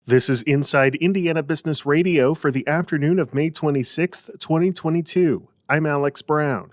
This is Inside Indiana Business Radio for the afternoon of May 26th, 2022. I'm Alex Brown.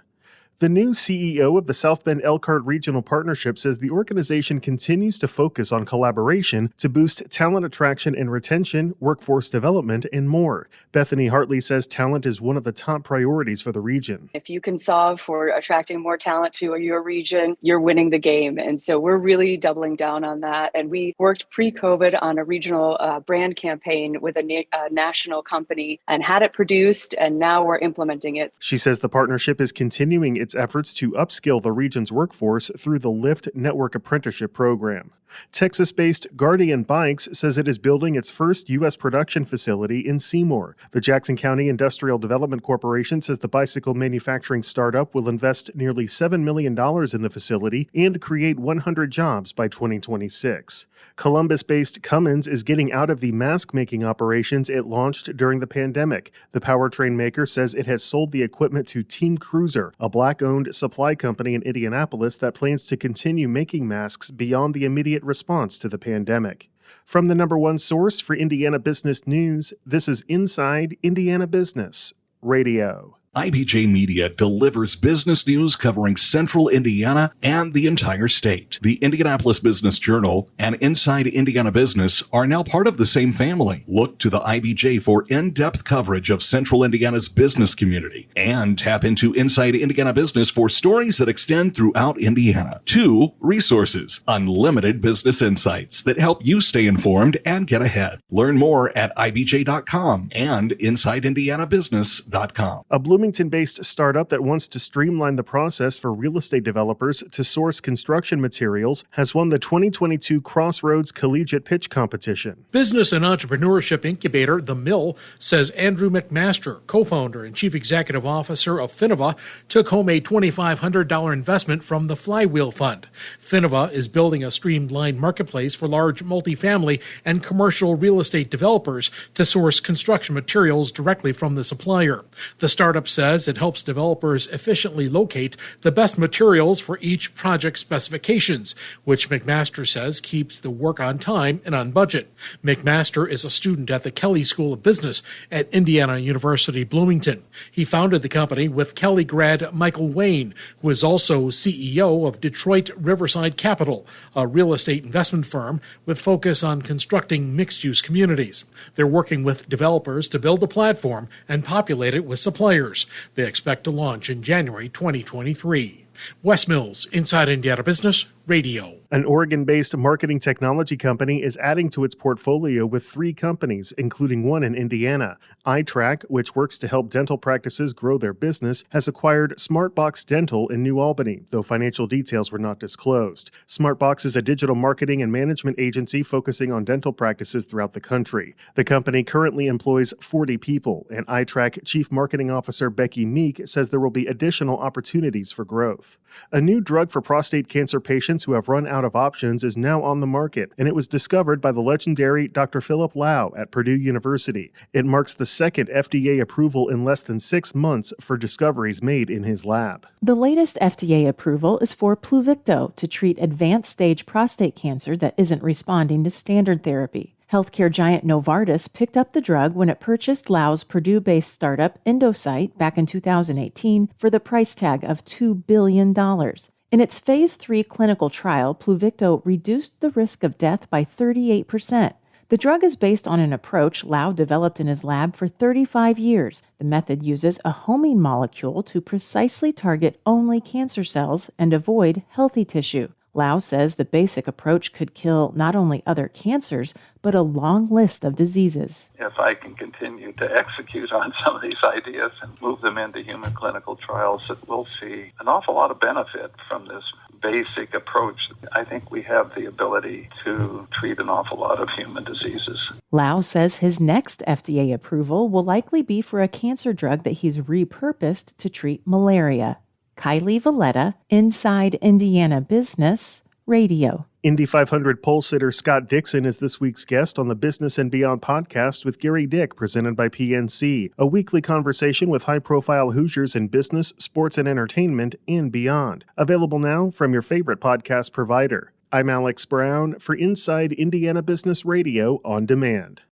The new CEO of the South Bend Elkhart Regional Partnership says the organization continues to focus on collaboration to boost talent attraction and retention, workforce development, and more. Bethany Hartley says talent is one of the top priorities for the region. If you can solve for attracting more talent to your region, you're winning the game. And so we're really doubling down on that. And we worked pre-COVID on a regional brand campaign with a national company and had it produced, and now we're implementing it. She says the partnership is continuing its efforts to upskill the region's workforce through the LIFT Network Apprenticeship Program. Texas-based Guardian Bikes says it is building its first U.S. production facility in Seymour. The Jackson County Industrial Development Corporation says the bicycle manufacturing startup will invest nearly $7 million in the facility and create 100 jobs by 2026. Columbus-based Cummins is getting out of the mask-making operations it launched during the pandemic. The powertrain maker says it has sold the equipment to Team Cruiser, a Black-owned supply company in Indianapolis that plans to continue making masks beyond the immediate response to the pandemic. From the number one source for Indiana business news, this is Inside Indiana Business Radio. IBJ Media delivers business news covering central Indiana and the entire state. The Indianapolis Business Journal and Inside Indiana Business are now part of the same family. Look to the IBJ for in-depth coverage of central Indiana's business community and tap into Inside Indiana Business for stories that extend throughout Indiana. 2 resources, unlimited business insights that help you stay informed and get ahead. Learn more at ibj.com and insideindianabusiness.com. A Bloomington-based startup that wants to streamline the process for real estate developers to source construction materials has won the 2022 Crossroads Collegiate Pitch Competition. Business and entrepreneurship incubator The Mill says Andrew McMaster, co-founder and chief executive officer of Finnova, took home a $2,500 investment from the Flywheel Fund. Finnova is building a streamlined marketplace for large multifamily and commercial real estate developers to source construction materials directly from the supplier. The startup says it helps developers efficiently locate the best materials for each project specifications, which McMaster says keeps the work on time and on budget. McMaster is a student at the Kelley School of Business at Indiana University Bloomington. He founded the company with Kelley grad Michael Wayne, who is also CEO of Detroit Riverside Capital, a real estate investment firm with focus on constructing mixed-use communities. They're working with developers to build the platform and populate it with suppliers. They expect to launch in January 2023. Wes Mills, Inside Indiana Business Radio. An Oregon-based marketing technology company is adding to its portfolio with 3 companies, including one in Indiana. iTrack, which works to help dental practices grow their business, has acquired SmartBox Dental in New Albany, though financial details were not disclosed. SmartBox is a digital marketing and management agency focusing on dental practices throughout the country. The company currently employs 40 people, and iTrack Chief Marketing Officer Becky Meek says there will be additional opportunities for growth. A new drug for prostate cancer patients who have run out of options is now on the market, and it was discovered by the legendary Dr. Philip Lau at Purdue University. It marks the second FDA approval in less than 6 months for discoveries made in his lab. The latest FDA approval is for Pluvicto to treat advanced stage prostate cancer that isn't responding to standard therapy. Healthcare giant Novartis picked up the drug when it purchased Lau's Purdue-based startup Endocyte back in 2018 for the price tag of $2 billion. In its Phase 3 clinical trial, Pluvicto reduced the risk of death by 38%. The drug is based on an approach Lau developed in his lab for 35 years. The method uses a homing molecule to precisely target only cancer cells and avoid healthy tissue. Lau says the basic approach could kill not only other cancers, but a long list of diseases. If I can continue to execute on some of these ideas and move them into human clinical trials, that we'll see an awful lot of benefit from this basic approach. I think we have the ability to treat an awful lot of human diseases. Lau says his next FDA approval will likely be for a cancer drug that he's repurposed to treat malaria. Kylie Valletta, Inside Indiana Business Radio. Indy 500 pole sitter Scott Dixon is this week's guest on the Business and Beyond podcast with Gary Dick, presented by PNC, a weekly conversation with high-profile Hoosiers in business, sports, and entertainment, and beyond. Available now from your favorite podcast provider. I'm Alex Brown for Inside Indiana Business Radio on Demand.